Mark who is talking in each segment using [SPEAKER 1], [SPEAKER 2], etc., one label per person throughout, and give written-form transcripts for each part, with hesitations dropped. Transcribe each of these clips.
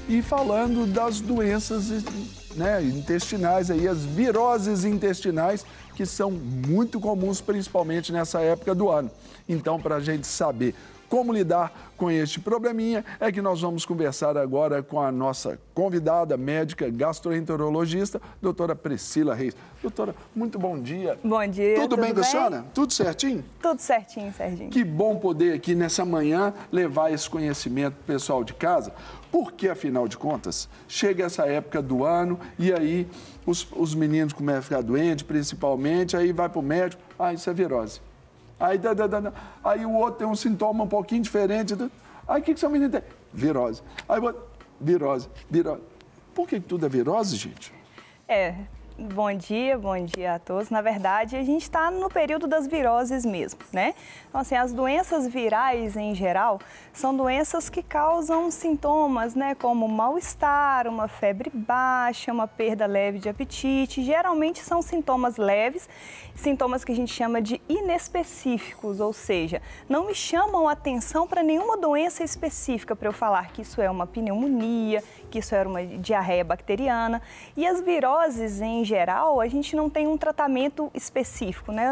[SPEAKER 1] e falando das doenças, né, intestinais, aí, as viroses intestinais, que são muito comuns, principalmente nessa época do ano. Então, para a gente saber como lidar com este probleminha, é que nós vamos conversar agora com a nossa convidada médica gastroenterologista, doutora Priscila Reis. Doutora, muito bom dia.
[SPEAKER 2] Bom dia.
[SPEAKER 1] Tudo bem com a senhora? Tudo certinho?
[SPEAKER 2] Tudo certinho, Serginho.
[SPEAKER 1] Que bom poder aqui nessa manhã levar esse conhecimento para o pessoal de casa, porque, afinal de contas, chega essa época do ano e aí os meninos começam a ficar doentes, principalmente, aí vai para o médico, isso é virose. Aí o outro tem um sintoma um pouquinho diferente. Aí o que seu menino tem? Virose. Aí virose. Por que tudo é virose, gente?
[SPEAKER 2] Bom dia a todos. Na verdade, a gente está no período das viroses mesmo, né? Então, assim, as doenças virais, em geral, são doenças que causam sintomas, né? Como mal-estar, uma febre baixa, uma perda leve de apetite. Geralmente são sintomas leves, sintomas que a gente chama de inespecíficos, ou seja, não me chamam atenção para nenhuma doença específica para eu falar que isso é uma pneumonia, que isso era uma diarreia bacteriana. E as viroses, em geral, a gente não tem um tratamento específico, né?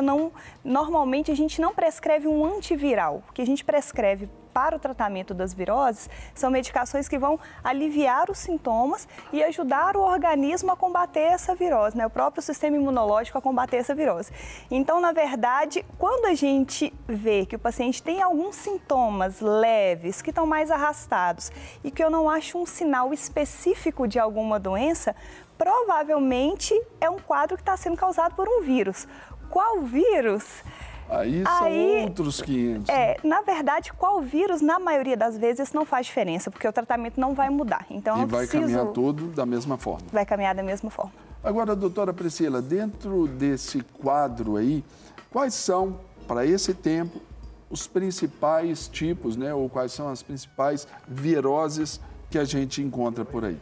[SPEAKER 2] Normalmente a gente não prescreve um antiviral. O que a gente prescreve para o tratamento das viroses são medicações que vão aliviar os sintomas e ajudar o organismo a combater essa virose, né? O próprio sistema imunológico a combater essa virose. Então, na verdade, quando a gente vê que o paciente tem alguns sintomas leves, que estão mais arrastados e que eu não acho um sinal específico de alguma doença, provavelmente é um quadro que está sendo causado por um vírus. Qual vírus?
[SPEAKER 1] Aí são outros 500.
[SPEAKER 2] Na verdade, qual vírus, na maioria das vezes, não faz diferença, porque o tratamento não vai mudar. Então,
[SPEAKER 1] e vai caminhar tudo da mesma forma.
[SPEAKER 2] Vai caminhar da mesma forma.
[SPEAKER 1] Agora, doutora Priscila, dentro desse quadro aí, quais são, para esse tempo, os principais tipos, né? Ou quais são as principais viroses que a gente encontra por aí?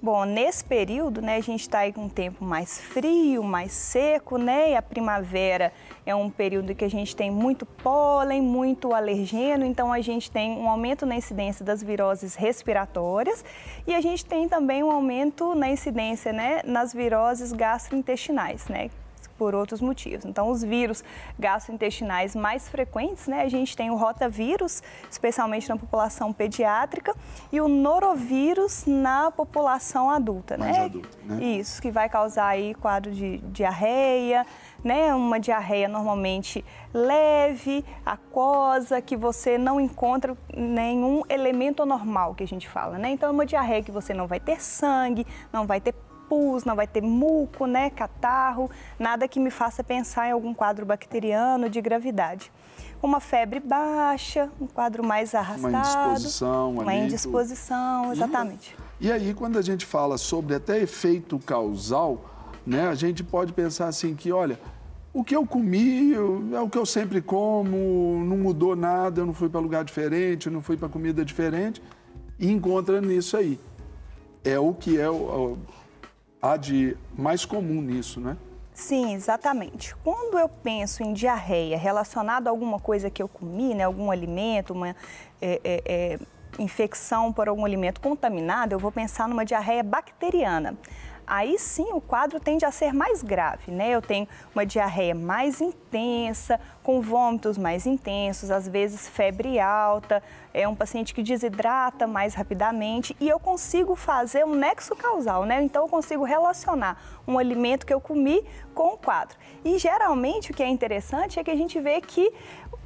[SPEAKER 2] Bom, nesse período, né, a gente está aí com um tempo mais frio, mais seco, né? E a primavera é um período em que a gente tem muito pólen, muito alergeno, então a gente tem um aumento na incidência das viroses respiratórias e a gente tem também um aumento na incidência, né, nas viroses gastrointestinais, né? Por outros motivos. Então, os vírus gastrointestinais mais frequentes, né, a gente tem o rotavírus, especialmente na população pediátrica, e o norovírus na população adulta,
[SPEAKER 1] mais
[SPEAKER 2] né?
[SPEAKER 1] Adulta, né?
[SPEAKER 2] Isso, que vai causar aí quadro de diarreia, né? Uma diarreia normalmente leve, aquosa, que você não encontra nenhum elemento anormal, que a gente fala, né? Então, é uma diarreia que você não vai ter sangue, não vai ter pus, não vai ter muco, né, catarro, nada que me faça pensar em algum quadro bacteriano de gravidade. Uma febre baixa, um quadro mais arrastado.
[SPEAKER 1] Uma indisposição.
[SPEAKER 2] Uma indisposição, exatamente.
[SPEAKER 1] E aí, quando a gente fala sobre até efeito causal, né, a gente pode pensar assim que, olha, o que eu comi é o que eu sempre como, não mudou nada, eu não fui para lugar diferente, eu não fui para comida diferente, e encontra nisso aí. É o que é há de mais comum nisso, né?
[SPEAKER 2] Sim, exatamente. Quando eu penso em diarreia relacionada a alguma coisa que eu comi, né, algum alimento, uma infecção por algum alimento contaminado, eu vou pensar numa diarreia bacteriana. Aí sim o quadro tende a ser mais grave, né? Eu tenho uma diarreia mais intensa, com vômitos mais intensos, às vezes febre alta, é um paciente que desidrata mais rapidamente e eu consigo fazer um nexo causal, né? Então eu consigo relacionar um alimento que eu comi com o quadro. E geralmente o que é interessante é que a gente vê que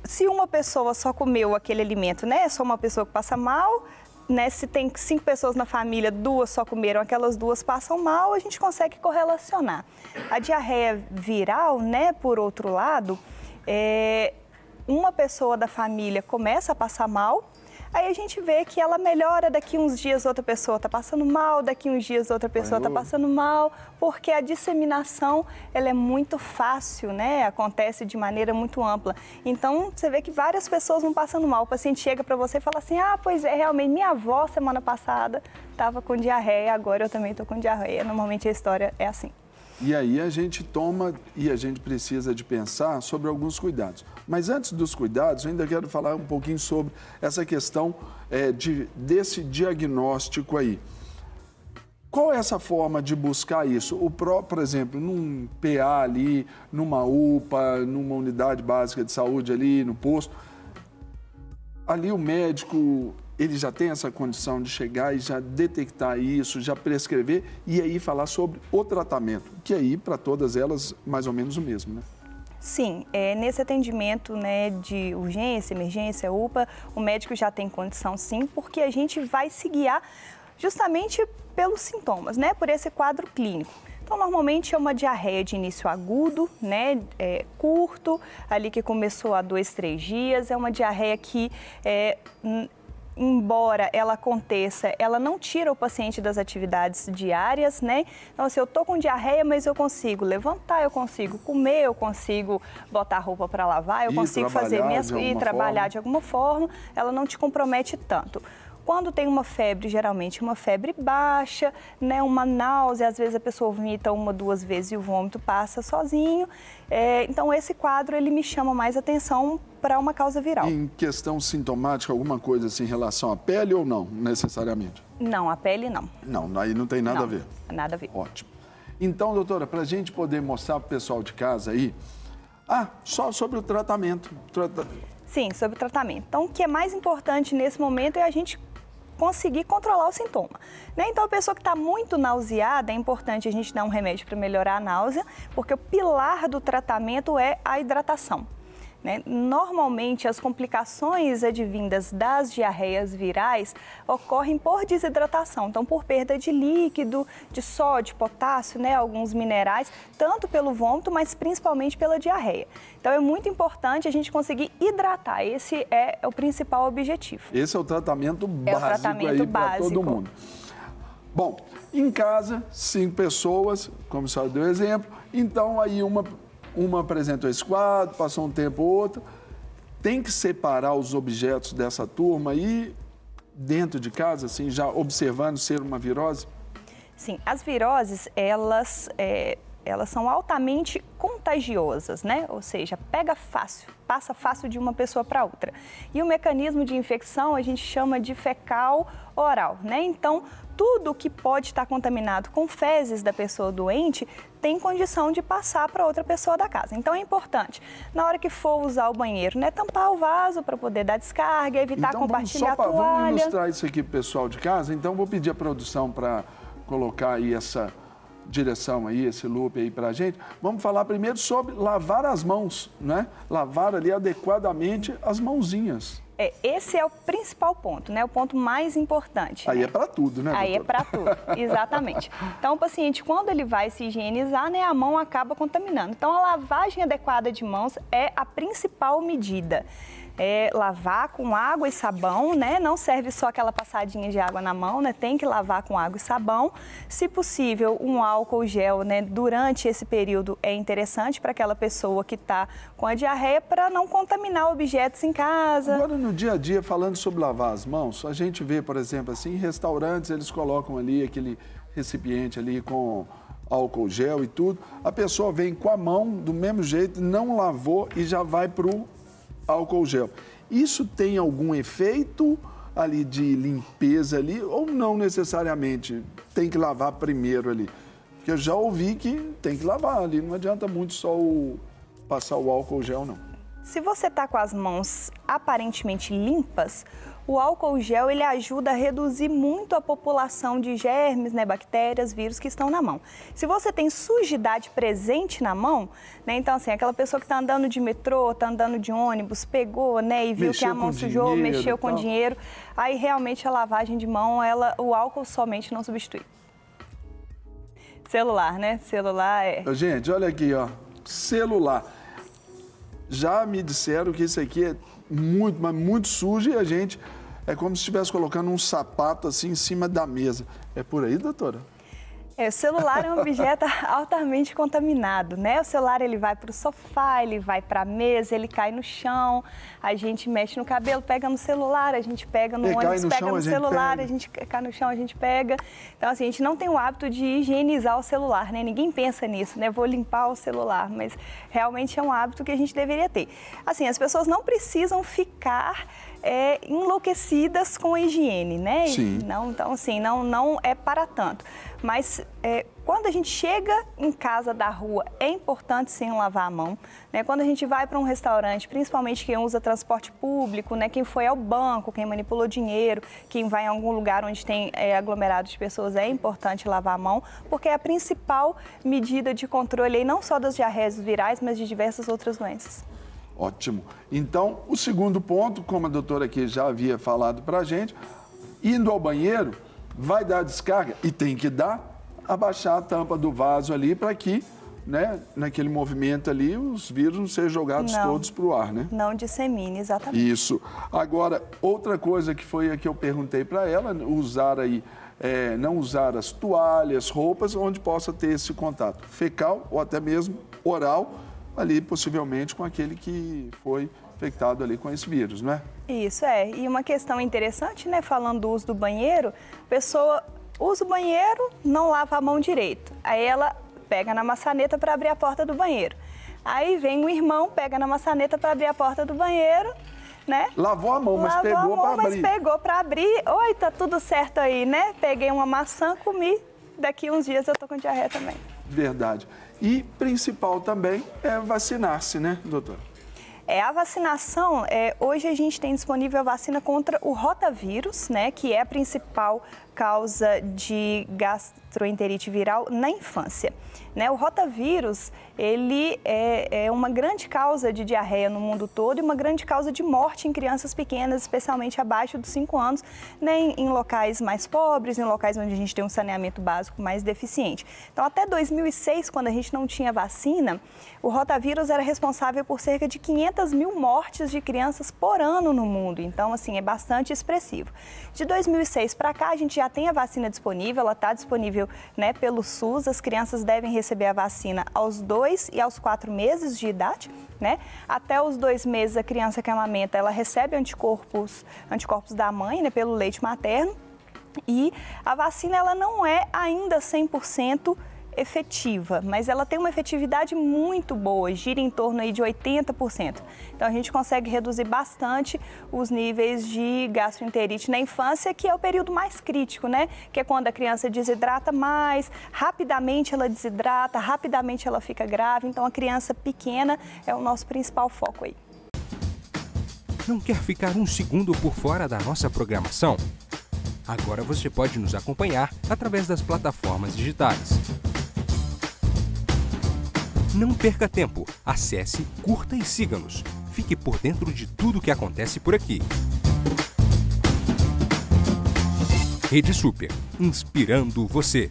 [SPEAKER 2] se uma pessoa só comeu aquele alimento, né? Só uma pessoa que passa mal, né, se tem 5 pessoas na família, 2 só comeram, aquelas 2 passam mal, a gente consegue correlacionar. A diarreia viral, né, por outro lado, uma pessoa da família começa a passar mal, aí a gente vê que ela melhora, daqui uns dias outra pessoa está passando mal, daqui uns dias outra pessoa está passando mal, porque a disseminação ela é muito fácil, né? Acontece de maneira muito ampla. Então, você vê que várias pessoas vão passando mal. O paciente chega para você e fala assim, pois é, realmente, minha avó semana passada estava com diarreia, agora eu também estou com diarreia. Normalmente a história é assim.
[SPEAKER 1] E aí a gente toma e a gente precisa de pensar sobre alguns cuidados. Mas antes dos cuidados, eu ainda quero falar um pouquinho sobre essa questão desse diagnóstico aí. Qual é essa forma de buscar isso? Por exemplo, num PA ali, numa UPA, numa unidade básica de saúde ali, no posto, ali o médico, ele já tem essa condição de chegar e já detectar isso, já prescrever e aí falar sobre o tratamento, que aí para todas elas mais ou menos o mesmo, né?
[SPEAKER 2] Sim, nesse atendimento, né, de urgência, emergência, UPA, o médico já tem condição sim, porque a gente vai se guiar justamente pelos sintomas, né, por esse quadro clínico. Então, normalmente é uma diarreia de início agudo, né, curto, ali que começou há 2, 3 dias, é uma diarreia que embora ela aconteça, ela não tira o paciente das atividades diárias, né? Então, assim, eu tô com diarreia, mas eu consigo levantar, eu consigo comer, eu consigo botar roupa para lavar, eu consigo fazer trabalhar de alguma forma, ela não te compromete tanto. Quando tem uma febre, geralmente uma febre baixa, né, uma náusea, às vezes a pessoa vomita 1, 2 vezes e o vômito passa sozinho. Então, esse quadro, ele me chama mais atenção para uma causa viral.
[SPEAKER 1] Em questão sintomática, alguma coisa assim em relação à pele ou não, necessariamente?
[SPEAKER 2] Não, a pele não.
[SPEAKER 1] Não, aí não tem nada a ver?
[SPEAKER 2] Nada a ver.
[SPEAKER 1] Ótimo. Então, doutora, para a gente poder mostrar para o pessoal de casa aí, só sobre o tratamento.
[SPEAKER 2] Sim, sobre o tratamento. Então, o que é mais importante nesse momento é a gente conseguir controlar o sintoma, né? Então, a pessoa que está muito nauseada, é importante a gente dar um remédio para melhorar a náusea, porque o pilar do tratamento é a hidratação, né? Normalmente, as complicações advindas das diarreias virais ocorrem por desidratação, então por perda de líquido, de sódio, potássio, né? Alguns minerais, tanto pelo vômito, mas principalmente pela diarreia. Então, é muito importante a gente conseguir hidratar. Esse é o principal objetivo.
[SPEAKER 1] Esse é o tratamento básico aí para todo mundo. Bom, em casa, 5 pessoas, como a senhora deu exemplo, então aí uma apresentou esse quadro, passou um tempo outro. Tem que separar os objetos dessa turma aí dentro de casa, assim, já observando ser uma virose?
[SPEAKER 2] Sim, as viroses, elas são altamente contagiosas, né? Ou seja, pega fácil, passa fácil de uma pessoa para outra. E o mecanismo de infecção a gente chama de fecal-oral, né? Então, tudo que pode estar contaminado com fezes da pessoa doente tem condição de passar para outra pessoa da casa. Então, é importante, na hora que for usar o banheiro, né, tampar o vaso para poder dar descarga, evitar compartilhar a toalha.
[SPEAKER 1] Vamos ilustrar isso aqui para o pessoal de casa. Então, vou pedir a produção para colocar aí essa direção aí, esse loop aí pra gente. Vamos falar primeiro sobre lavar as mãos, né? Lavar ali adequadamente as mãozinhas.
[SPEAKER 2] Esse é o principal ponto, né? O ponto mais importante.
[SPEAKER 1] Aí
[SPEAKER 2] né?
[SPEAKER 1] É para tudo, né, doutora?
[SPEAKER 2] Aí é para tudo, exatamente. Então, o paciente, quando ele vai se higienizar, né, a mão acaba contaminando. Então, a lavagem adequada de mãos é a principal medida. Lavar com água e sabão, né? Não serve só aquela passadinha de água na mão, né? Tem que lavar com água e sabão. Se possível, um álcool gel, né? Durante esse período é interessante para aquela pessoa que está com a diarreia para não contaminar objetos em casa.
[SPEAKER 1] Agora, no dia a dia, falando sobre lavar as mãos, a gente vê, por exemplo, assim, em restaurantes, eles colocam ali aquele recipiente ali com álcool gel e tudo. A pessoa vem com a mão do mesmo jeito, não lavou e já vai para o álcool gel. Isso tem algum efeito ali de limpeza ali ou não necessariamente? Tem que lavar primeiro ali? Porque eu já ouvi que tem que lavar ali, não adianta muito só passar o álcool gel, não.
[SPEAKER 2] Se você está com as mãos aparentemente limpas, o álcool gel ele ajuda a reduzir muito a população de germes, né, bactérias, vírus que estão na mão. Se você tem sujidade presente na mão, né, então assim, aquela pessoa que está andando de metrô, está andando de ônibus, pegou, né, e viu que a mão sujou, mexeu com dinheiro, aí realmente a lavagem de mão, o álcool somente não substitui. Celular, né? Celular
[SPEAKER 1] Gente, olha aqui, ó, celular. Já me disseram que isso aqui é muito, mas muito sujo e a gente é como se estivesse colocando um sapato assim em cima da mesa. É por aí, doutora?
[SPEAKER 2] O celular é um objeto altamente contaminado, né? O celular ele vai para o sofá, ele vai para a mesa, ele cai no chão, a gente mexe no cabelo, pega no celular, a gente pega no ônibus, pega no celular, a gente cai no chão, a gente pega. Então, assim, a gente não tem o hábito de higienizar o celular, né? Ninguém pensa nisso, né? Vou limpar o celular, mas realmente é um hábito que a gente deveria ter. Assim, as pessoas não precisam ficar enlouquecidas com a higiene, né?
[SPEAKER 1] Sim.
[SPEAKER 2] Não, então, assim, não é para tanto. Mas quando a gente chega em casa da rua, é importante sim lavar a mão, né? Quando a gente vai para um restaurante, principalmente quem usa transporte público, né? Quem foi ao banco, quem manipulou dinheiro, quem vai em algum lugar onde tem aglomerado de pessoas, é importante lavar a mão, porque é a principal medida de controle aí, não só das diarreias virais, mas de diversas outras doenças.
[SPEAKER 1] Ótimo. Então, o segundo ponto, como a doutora aqui já havia falado para a gente, indo ao banheiro, vai dar descarga, e tem que dar, abaixar a tampa do vaso ali para que, né, naquele movimento ali, os vírus não sejam jogados todos para o ar, né?
[SPEAKER 2] Não dissemine, exatamente.
[SPEAKER 1] Isso. Agora, outra coisa que foi a que eu perguntei para ela, usar aí, não usar as toalhas, roupas, onde possa ter esse contato fecal ou até mesmo oral, ali possivelmente com aquele que foi infectado ali com esse vírus, não é?
[SPEAKER 2] Isso, E uma questão interessante, né, falando do uso do banheiro, a pessoa usa o banheiro, não lava a mão direito. Aí ela pega na maçaneta para abrir a porta do banheiro. Aí vem o irmão, pega na maçaneta para abrir a porta do banheiro, né?
[SPEAKER 1] Lavou a mão, mas pegou para abrir.
[SPEAKER 2] Mas pegou para abrir. Oi, tá tudo certo aí, né? Peguei uma maçã, comi. Daqui uns dias eu tô com diarreia também.
[SPEAKER 1] Verdade. E principal também é vacinar-se, né, doutora?
[SPEAKER 2] A vacinação, hoje a gente tem disponível a vacina contra o rotavírus, né, que é a principal causa de gastroenterite viral na infância. Né? O rotavírus, ele é uma grande causa de diarreia no mundo todo e uma grande causa de morte em crianças pequenas, especialmente abaixo dos 5 anos, né, em locais mais pobres, em locais onde a gente tem um saneamento básico mais deficiente. Então, até 2006, quando a gente não tinha vacina, o rotavírus era responsável por cerca de 500 mil mortes de crianças por ano no mundo. Então, assim, é bastante expressivo. De 2006 para cá, a gente já tem a vacina disponível, ela está disponível, né, pelo SUS. As crianças devem receber a vacina aos 2 e aos 4 meses de idade, né? Até os 2 meses, a criança que amamenta, ela recebe anticorpos da mãe, né, pelo leite materno. E a vacina, ela não é ainda 100% efetiva, mas ela tem uma efetividade muito boa, gira em torno aí de 80%. Então a gente consegue reduzir bastante os níveis de gastroenterite na infância, que é o período mais crítico, né? Que é quando a criança desidrata mais, rapidamente ela desidrata, rapidamente ela fica grave. Então a criança pequena é o nosso principal foco aí.
[SPEAKER 3] Não quer ficar um segundo por fora da nossa programação? Agora você pode nos acompanhar através das plataformas digitais. Não perca tempo, acesse, curta e siga-nos. Fique por dentro de tudo o que acontece por aqui. Rede Super, inspirando você.